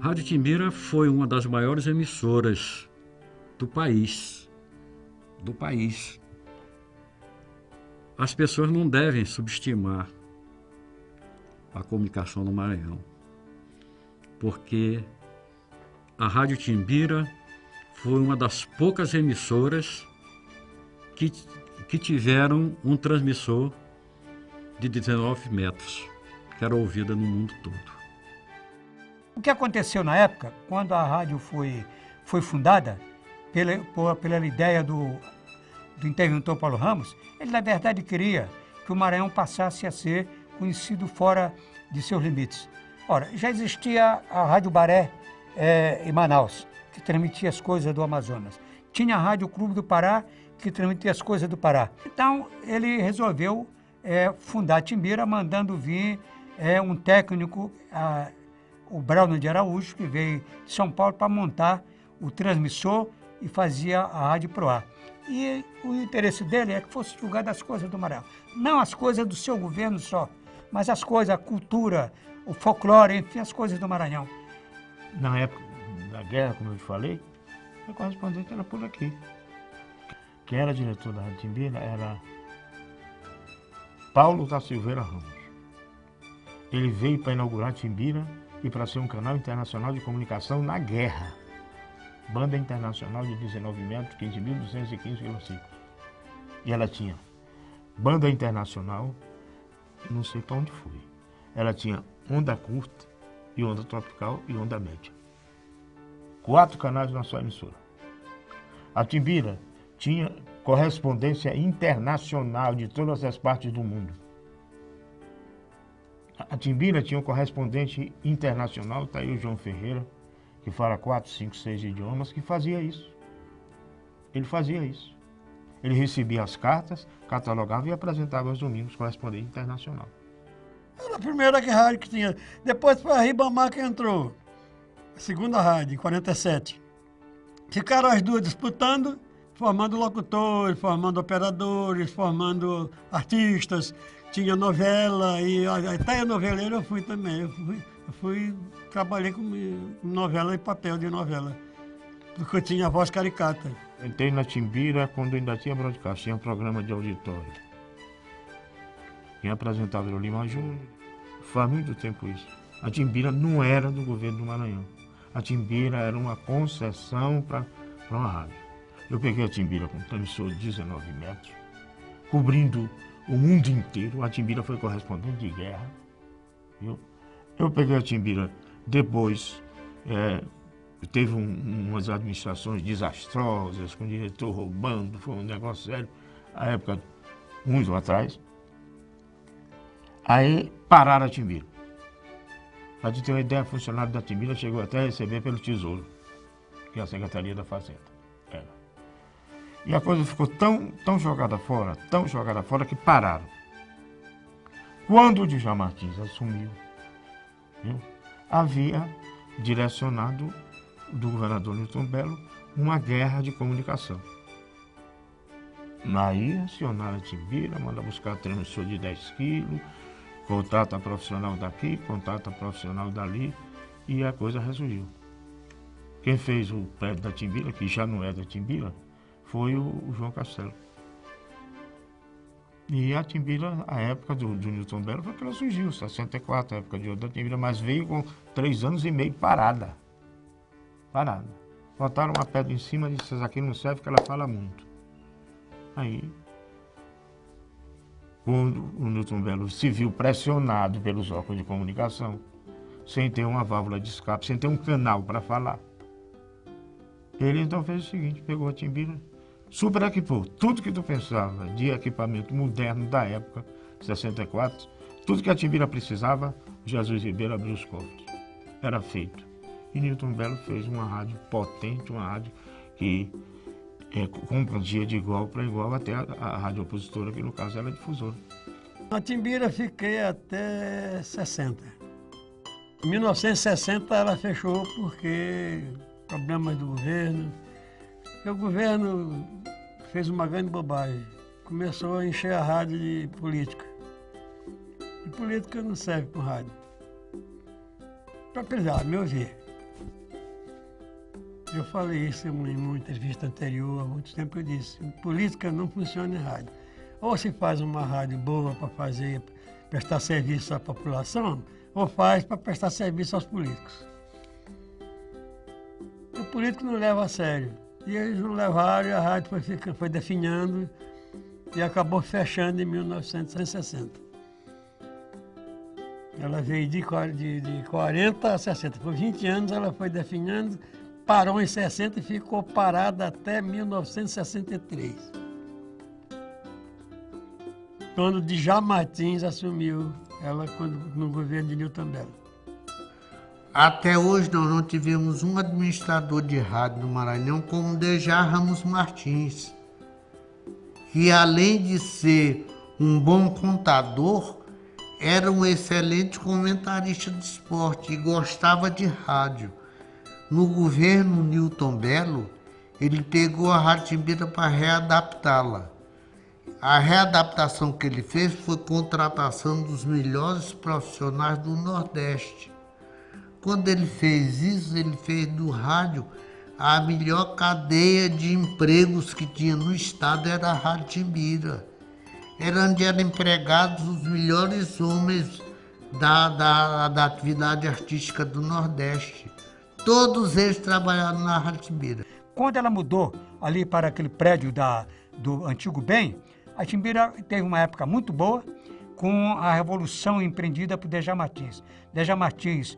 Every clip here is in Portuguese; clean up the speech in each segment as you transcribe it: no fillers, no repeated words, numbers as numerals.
Rádio Timbira foi uma das maiores emissoras do país. As pessoas não devem subestimar a comunicação no Maranhão, porque a Rádio Timbira foi uma das poucas emissoras que tiveram um transmissor de 19 metros, que era ouvida no mundo todo. O que aconteceu na época, quando a rádio foi fundada, pela ideia do interventor Paulo Ramos, ele na verdade queria que o Maranhão passasse a ser conhecido fora de seus limites. Ora, já existia a Rádio Baré em Manaus, que transmitia as coisas do Amazonas. Tinha a Rádio Clube do Pará, que transmitia as coisas do Pará. Então, ele resolveu fundar a Timbira, mandando vir um técnico, o Braulio de Araújo, que veio de São Paulo para montar o transmissor e fazia a rádio pro ar. E o interesse dele é que fosse divulgado as coisas do Maranhão. Não as coisas do seu governo só, mas as coisas, a cultura, o folclore, enfim, as coisas do Maranhão. Na época da guerra, como eu te falei, o correspondente era por aqui. Quem era diretor da Rádio Timbira era Paulo da Silveira Ramos. Ele veio para inaugurar Timbira e para ser um canal internacional de comunicação na guerra. Banda internacional de 19 metros, 15.215 km. E ela tinha banda internacional, não sei para onde foi. Ela tinha onda curta, e onda tropical e onda média. 4 canais na sua emissora. A Timbira tinha correspondência internacional de todas as partes do mundo. A Timbira tinha um correspondente internacional, está aí o João Ferreira, que fala 4, 5, 6 idiomas, que fazia isso. Ele fazia isso. Ele recebia as cartas, catalogava e apresentava aos domingos correspondente internacional. Era a primeira rádio que tinha. Depois foi a Ribamar que entrou. A segunda rádio, em 47. Ficaram as duas disputando, formando locutores, formando operadores, formando artistas. Tinha novela, e até a noveleira eu fui também. Trabalhei com novela e papel de novela, porque eu tinha a voz caricata. Entrei na Timbira quando ainda tinha broadcast, tinha programa de auditório. Quem apresentava era o Lima Júnior. Faz muito tempo isso. A Timbira não era do governo do Maranhão. A Timbira era uma concessão para uma rádio. Eu peguei a Timbira com um transmissor de 19 metros, cobrindo o mundo inteiro. A Timbira foi correspondente de guerra. Viu? Eu peguei a Timbira depois, teve umas administrações desastrosas, com o diretor roubando, foi um negócio sério, a época, muito atrás. Aí pararam a Timbira. Para te ter uma ideia, funcionário da Timbira chegou até a receber pelo Tesouro, que é a Secretaria da Fazenda. Era. E a coisa ficou tão jogada fora que pararam. Quando o Djalma Martins assumiu, viu, havia direcionado do governador Newton Bello uma guerra de comunicação. Aí acionaram a Timbira, manda buscar transmissor de 10 quilos, contrata profissional daqui, contrata profissional dali, e a coisa ressurgiu. Quem fez o prédio da Timbira, que já não é da Timbira, foi o João Castelo. E a Timbira, a época do Newton Bello, foi que ela surgiu, 64, a época de ouro da Timbira, mas veio com 3 anos e meio parada. Botaram uma pedra em cima e disseram, aqui não serve, que ela fala muito. Aí, quando o Newton Bello se viu pressionado pelos órgãos de comunicação, sem ter uma válvula de escape, sem ter um canal para falar, ele então fez o seguinte, pegou a Timbira, superequipou tudo que tu pensava de equipamento moderno da época, 64, tudo que a Timbira precisava, Jesus Ribeiro abriu os cofres. Era feito. E Newton Bello fez uma rádio potente, uma rádio que competia de igual para igual até a rádio opositora, que no caso era a difusora. Na Timbira fiquei até 60. Em 1960 ela fechou porque problemas do governo. O governo fez uma grande bobagem. Começou a encher a rádio de política. E política não serve para rádio. Para pesar, meu ver. Eu falei isso em uma entrevista anterior, há muito tempo eu disse, política não funciona em rádio. Ou se faz uma rádio boa para prestar serviço à população, ou faz para prestar serviço aos políticos. O político não leva a sério. E eles não levaram e a rádio foi definhando e acabou fechando em 1960. Ela veio de 40 a 60. Por 20 anos ela foi definhando, parou em 60 e ficou parada até 1963. Quando Djalma Martins assumiu ela no governo de Newton Bello. Até hoje nós não tivemos um administrador de rádio no Maranhão como Dejar Ramos Martins, que além de ser um bom contador, era um excelente comentarista de esporte e gostava de rádio. No governo Newton Bello, ele pegou a Rádio Timbira para readaptá-la. A readaptação que ele fez foi contratação dos melhores profissionais do Nordeste. Quando ele fez isso, ele fez do rádio a melhor cadeia de empregos que tinha no estado, era a Rádio Timbira. Era onde eram empregados os melhores homens da atividade artística do Nordeste. Todos eles trabalharam na Rádio Timbira. Quando ela mudou ali para aquele prédio do Antigo Bem, a Timbira teve uma época muito boa com a revolução empreendida por Dejar Martins. Dejar Martins,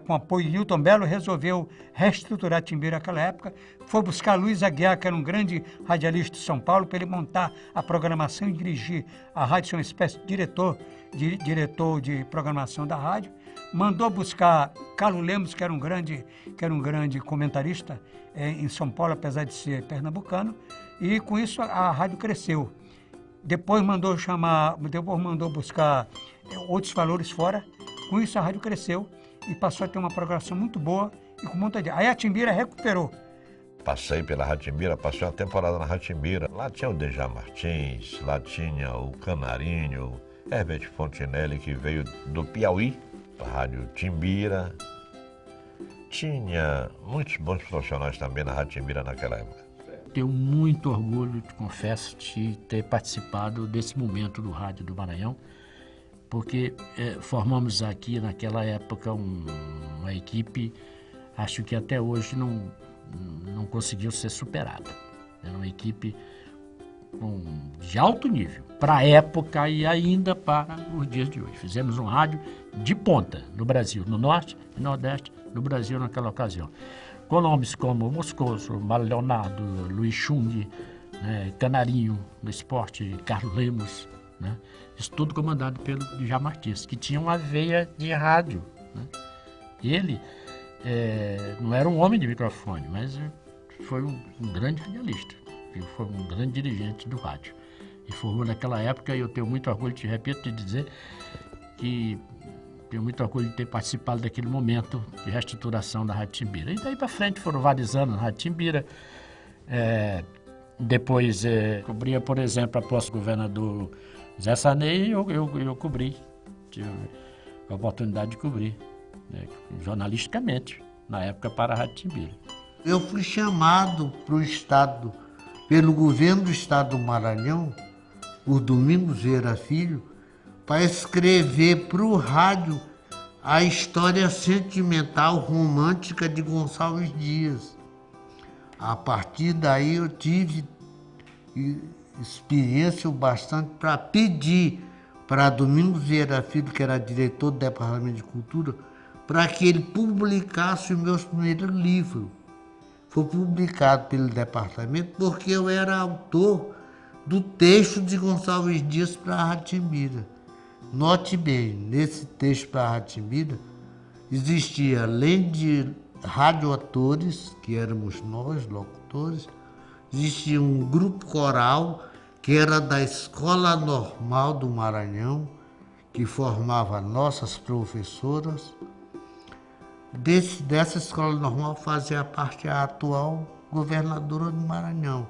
com apoio de Newton Bello, resolveu reestruturar a Timbira naquela época. Foi buscar Luiz Aguiar, que era um grande radialista de São Paulo, para ele montar a programação e dirigir a rádio, ser uma espécie de diretor de programação da rádio. Mandou buscar Carlos Lemos, que era um grande comentarista em São Paulo, apesar de ser pernambucano, e com isso a rádio cresceu. Depois mandou buscar outros valores fora, com isso a rádio cresceu e passou a ter uma programação muito boa e com muita... Aí a Timbira recuperou. Passei pela Rádio Timbira, passei uma temporada na Rádio Timbira. Lá tinha o Dejar Martins, lá tinha o Canarinho, Herbert Fontinelli, que veio do Piauí, a Rádio Timbira. Tinha muitos bons profissionais também na Rádio Timbira naquela época. Tenho muito orgulho, confesso, de ter participado desse momento do Rádio do Maranhão, porque formamos aqui naquela época uma equipe, acho que até hoje não conseguiu ser superada. Era uma equipe de alto nível, para a época e ainda para os dias de hoje. Fizemos um rádio de ponta no Brasil, no Norte e Nordeste do Brasil naquela ocasião, com nomes como Moscoso, Mário Leonardo, Luiz Chung, Canarinho no esporte, Carlos Lemos, né? Isso tudo comandado pelo Dejar Martins, que tinha uma veia de rádio, né? Ele não era um homem de microfone, mas foi um grande radialista, foi um grande dirigente do rádio. E formou naquela época, e eu tenho muito orgulho, te repito, de dizer que tenho muito orgulho de ter participado daquele momento de reestruturação da Rádio Timbira. E daí para frente foram vários anos na Rádio Timbira. Depois cobria, por exemplo, a posse do governador Zé Sarney, e eu cobri, tive a oportunidade de cobrir, jornalisticamente, na época, para a Rádio Timbira. Eu fui chamado para o Estado, pelo governo do Estado do Maranhão, por Domingos Vieira Filho, para escrever para o rádio a história sentimental romântica de Gonçalves Dias. A partir daí eu tive experiência o bastante para pedir para Domingos Vieira Filho, que era diretor do Departamento de Cultura, para que ele publicasse o meu primeiro livro. Foi publicado pelo departamento porque eu era autor do texto de Gonçalves Dias para a Rádio Timbira. Note bem, nesse texto para a Rádio Timbira, existia, além de radioatores, que éramos nós, locutores, existia um grupo coral, que era da Escola Normal do Maranhão, que formava nossas professoras. Dessa Escola Normal fazia parte a atual governadora do Maranhão.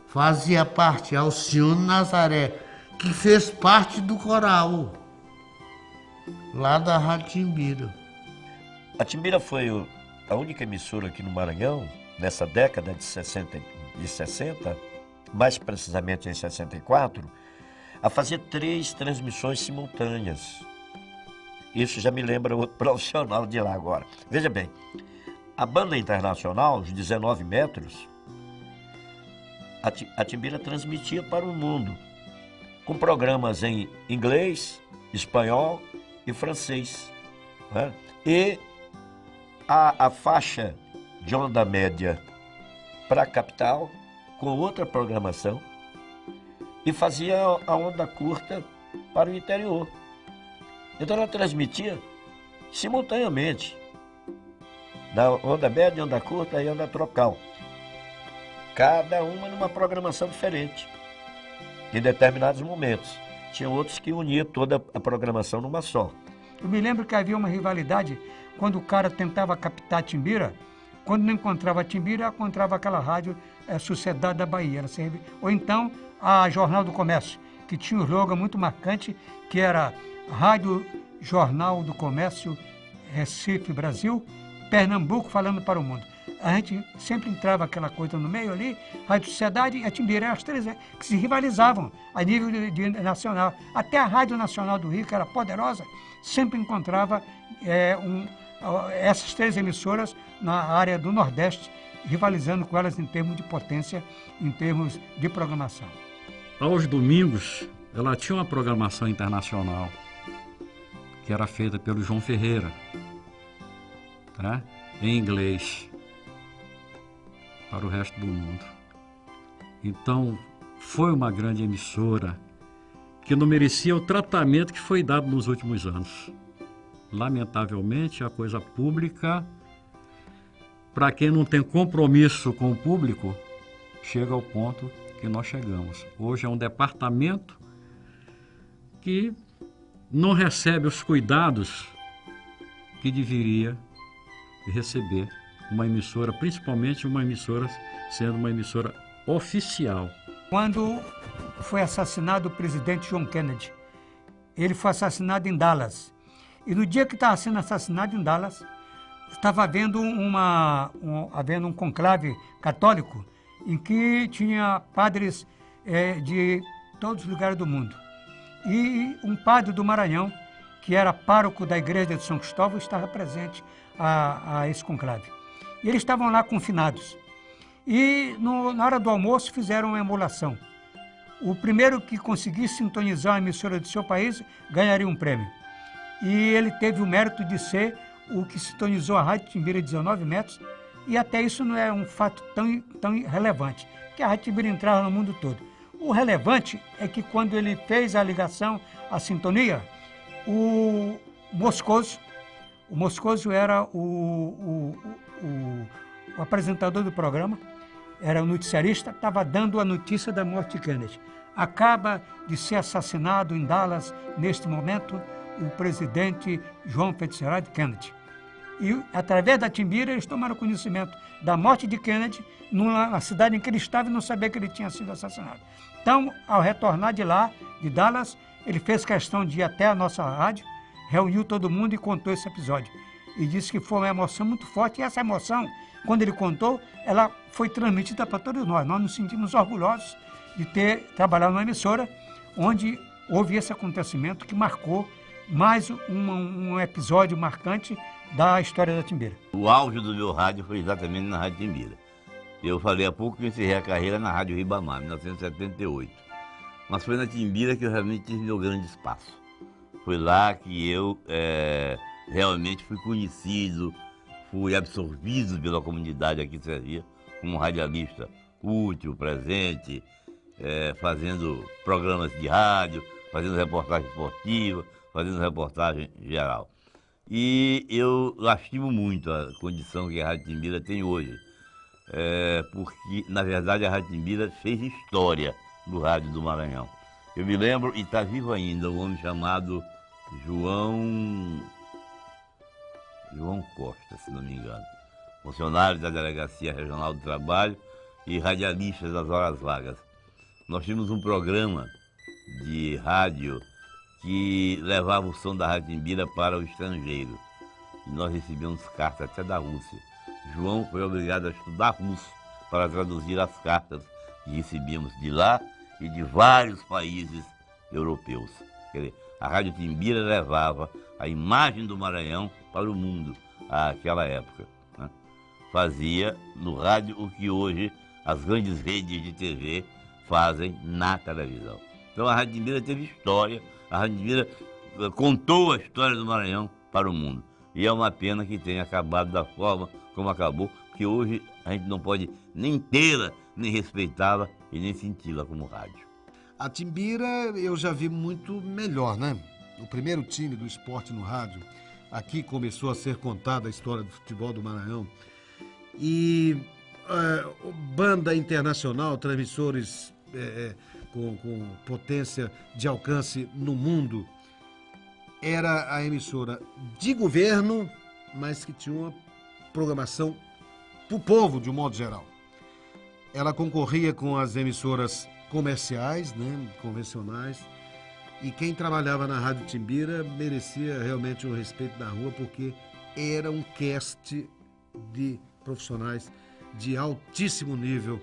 Fazia parte Alcione Nazaré, que fez parte do coral, lá da Rádio Timbira. A Timbira foi a única emissora aqui no Maranhão nessa década de 60, mais precisamente em 64, a fazer 3 transmissões simultâneas. Isso já me lembra o profissional de lá agora. Veja bem, a banda internacional, os 19 metros, a Timbira transmitia para o mundo, com programas em inglês, espanhol e francês. Né? E a faixa de onda média para a capital, com outra programação, e fazia a onda curta para o interior. Então ela transmitia simultaneamente, da onda média, onda curta e onda tropical. Cada uma numa programação diferente, em determinados momentos. Tinha outros que uniam toda a programação numa só. Eu me lembro que havia uma rivalidade quando o cara tentava captar a Timbira. Quando não encontrava a Timbira, encontrava aquela rádio Sociedade da Bahia. Ou então a Jornal do Comércio, que tinha um slogan muito marcante, que era Rádio Jornal do Comércio, Recife, Brasil, Pernambuco falando para o mundo. A gente sempre entrava aquela coisa no meio ali, Rádio Sociedade e a Timbira, as 3 que se rivalizavam a nível nacional. Até a Rádio Nacional do Rio, que era poderosa, sempre encontrava essas 3 emissoras na área do Nordeste, rivalizando com elas em termos de potência, em termos de programação. Aos domingos, ela tinha uma programação internacional, que era feita pelo João Ferreira, tá? Em inglês, para o resto do mundo. Então, foi uma grande emissora que não merecia o tratamento que foi dado nos últimos anos. Lamentavelmente, a coisa pública, para quem não tem compromisso com o público, chega ao ponto que nós chegamos. Hoje é um departamento que não recebe os cuidados que deveria receber uma emissora, principalmente uma emissora sendo uma emissora oficial. Quando foi assassinado o presidente John Kennedy, ele foi assassinado em Dallas. E no dia que estava sendo assassinado em Dallas, estava havendo um conclave católico em que tinha padres de todos os lugares do mundo. E um padre do Maranhão, que era pároco da igreja de São Cristóvão, estava presente a esse conclave. E eles estavam lá confinados. E na hora do almoço fizeram uma emulação. O primeiro que conseguisse sintonizar a emissora do seu país ganharia um prêmio. E ele teve o mérito de ser o que sintonizou a Rádio Timbira 19 metros, e até isso não é um fato tão relevante, porque a Rádio Timbira entrava no mundo todo. O relevante é que quando ele fez a ligação, a sintonia, o Moscoso era o apresentador do programa, era o noticiarista, estava dando a notícia da morte de Kennedy. Acaba de ser assassinado em Dallas, neste momento, o presidente John Fitzgerald Kennedy. E, através da Timbira, eles tomaram conhecimento da morte de Kennedy na cidade em que ele estava e não sabia que ele tinha sido assassinado. Então, ao retornar de lá, de Dallas, ele fez questão de ir até a nossa rádio, reuniu todo mundo e contou esse episódio. E disse que foi uma emoção muito forte. E essa emoção, quando ele contou, ela foi transmitida para todos nós. Nós nos sentimos orgulhosos de ter trabalhado numa emissora onde houve esse acontecimento que marcou mais um episódio marcante da história da Timbira. O auge do meu rádio foi exatamente na Rádio Timbira. Eu falei há pouco que eu encerrei a carreira na Rádio Ribamar, em 1978. Mas foi na Timbira que eu realmente tive meu grande espaço. Foi lá que eu realmente fui conhecido, fui absorvido pela comunidade aqui de Sergipe, como radialista útil, presente, fazendo programas de rádio, fazendo reportagem esportiva, fazendo reportagem geral. E eu lastimo muito a condição que a Rádio Timbira tem hoje, porque, na verdade, a Rádio Timbira fez história do rádio do Maranhão. Eu me lembro, e está vivo ainda, um homem chamado João Costa, se não me engano, funcionário da Delegacia Regional do Trabalho e radialista das horas vagas. Nós tínhamos um programa de rádio que levava o som da Rádio Timbira para o estrangeiro. E nós recebíamos cartas até da Rússia. João foi obrigado a estudar russo para traduzir as cartas que recebíamos de lá e de vários países europeus. Quer dizer, a Rádio Timbira levava a imagem do Maranhão para o mundo àquela época, né? Fazia no rádio o que hoje as grandes redes de TV fazem na televisão. Então a Rádio Timbira teve história, a Rádio Timbira contou a história do Maranhão para o mundo. E é uma pena que tenha acabado da forma como acabou, porque hoje a gente não pode nem tê-la, nem respeitá-la e nem senti-la como rádio. A Timbira eu já vi muito melhor, né? O primeiro time do esporte no rádio, aqui começou a ser contada a história do futebol do Maranhão. E banda internacional, transmissores com potência de alcance no mundo. Era a emissora de governo, mas que tinha uma programação para o povo, de um modo geral. Ela concorria com as emissoras comerciais, né, convencionais, e quem trabalhava na Rádio Timbira merecia realmente o respeito da rua, porque era um cast de profissionais de altíssimo nível,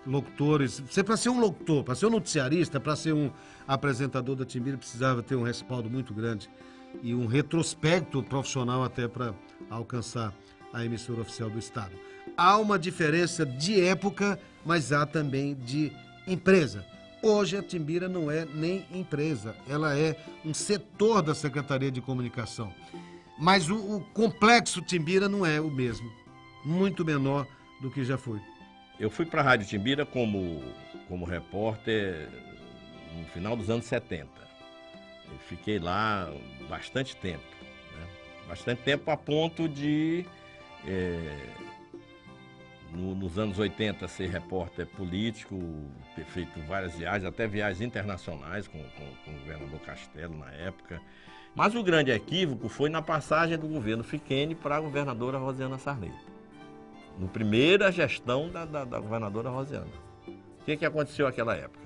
locutores. Você, para ser um locutor, para ser um noticiarista, para ser um apresentador da Timbira, precisava ter um respaldo muito grande e um retrospecto profissional até para alcançar a emissora oficial do Estado. Há uma diferença de época, mas há também de empresa. Hoje a Timbira não é nem empresa, ela é um setor da Secretaria de Comunicação. Mas o complexo Timbira não é o mesmo, muito menor do que já foi. Eu fui para a Rádio Timbira como repórter no final dos anos 70. Eu fiquei lá bastante tempo, né? Bastante tempo a ponto de, nos anos 80, ser repórter político, ter feito várias viagens, até viagens internacionais com o governador Castelo na época. Mas o grande equívoco foi na passagem do governo Fiquene para a governadora Rosiana Sarney. No primeira gestão da governadora Rosiana. O que aconteceu naquela época?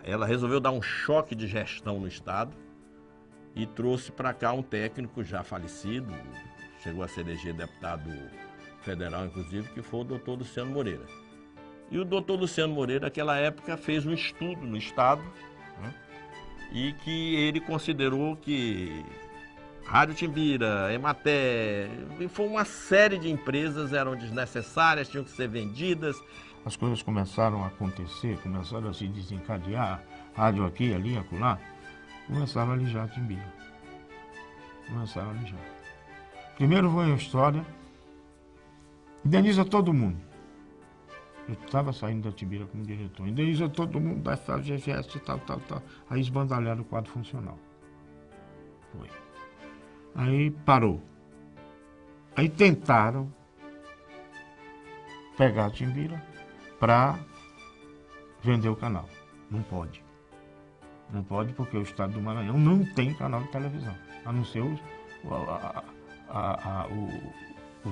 Ela resolveu dar um choque de gestão no Estado e trouxe para cá um técnico já falecido, chegou a ser elegido deputado federal, inclusive, que foi o doutor Luciano Moreira. E o doutor Luciano Moreira, naquela época, fez um estudo no Estado, né, e que ele considerou que Rádio Timbira, Emater, foi uma série de empresas eram desnecessárias, tinham que ser vendidas. As coisas começaram a acontecer, começaram a se desencadear, rádio aqui, ali, acolá, começaram a lijar a Timbira. Começaram a lijar. Primeiro foi a história, indeniza todo mundo. Eu estava saindo da Timbira como diretor, indeniza todo mundo da FGS, tal. Aí esbandalharam o quadro funcional. Foi. Aí parou. Aí tentaram pegar a Timbira para vender o canal. Não pode. Não pode porque o Estado do Maranhão não tem canal de televisão, a não ser o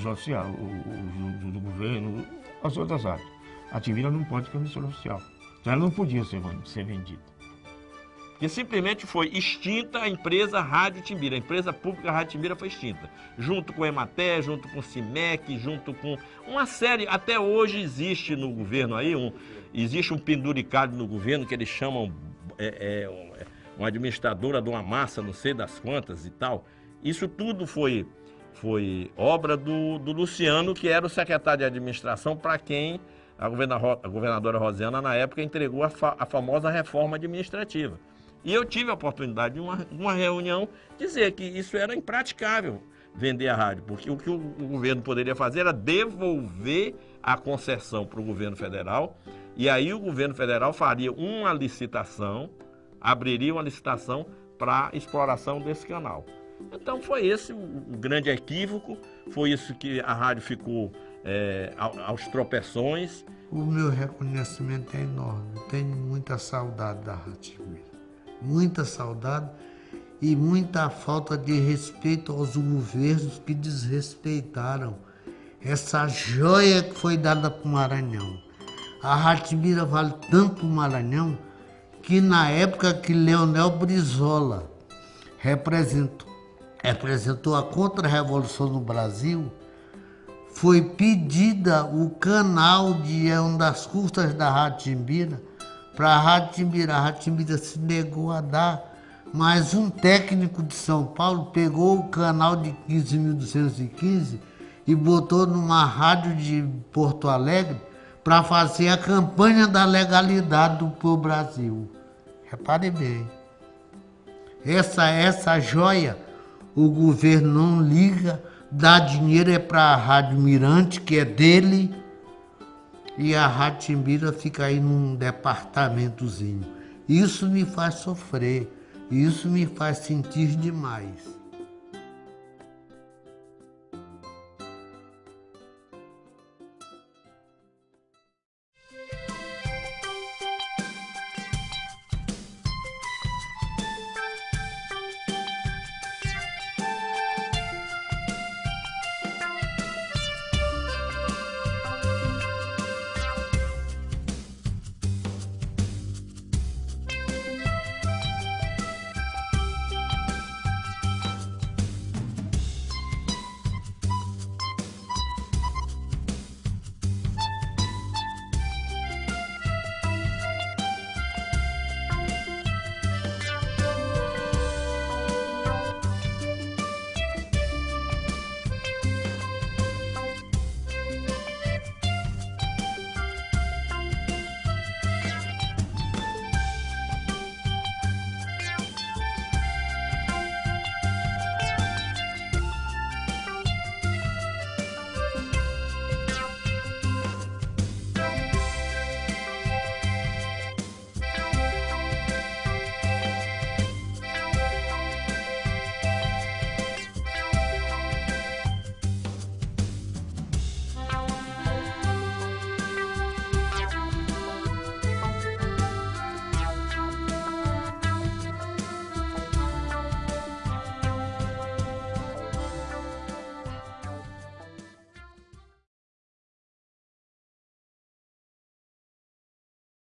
social, o do governo, as outras áreas. A Timbira não pode ter emissora oficial. Então ela não podia ser vendida. Que simplesmente foi extinta a empresa Rádio Timbira, a empresa pública Rádio Timbira foi extinta, junto com a Emater, junto com o CIMEC, junto com uma série, até hoje existe no governo aí, existe um penduricado no governo que eles chamam uma administradora de uma massa, não sei das quantas e tal. Isso tudo foi obra do Luciano, que era o secretário de administração para quem a governadora Rosiana, na época, entregou a famosa reforma administrativa. E eu tive a oportunidade de uma reunião dizer que isso era impraticável, vender a rádio, porque o que o governo poderia fazer era devolver a concessão para o governo federal, e aí o governo federal faria uma licitação, abriria uma licitação para a exploração desse canal. Então foi esse o grande equívoco, foi isso que a rádio ficou aos tropeções. O meu reconhecimento é enorme, tenho muita saudade da Rádio, muita saudade e muita falta de respeito aos governos que desrespeitaram essa joia que foi dada para o Maranhão. A Rádio Timbira vale tanto o Maranhão que na época que Leonel Brizola representou a contra-revolução no Brasil, foi pedida o canal de uma das custas da Rádio Timbira para a Rádio Timbira. A Rádio Timbira se negou a dar, mas um técnico de São Paulo pegou o canal de 15.215 e botou numa rádio de Porto Alegre para fazer a campanha da legalidade pro Brasil. Repare bem, essa joia o governo não liga, dá dinheiro é para a Rádio Mirante, que é dele, e a Rádio Timbira fica aí num departamentozinho. Isso me faz sofrer, isso me faz sentir demais.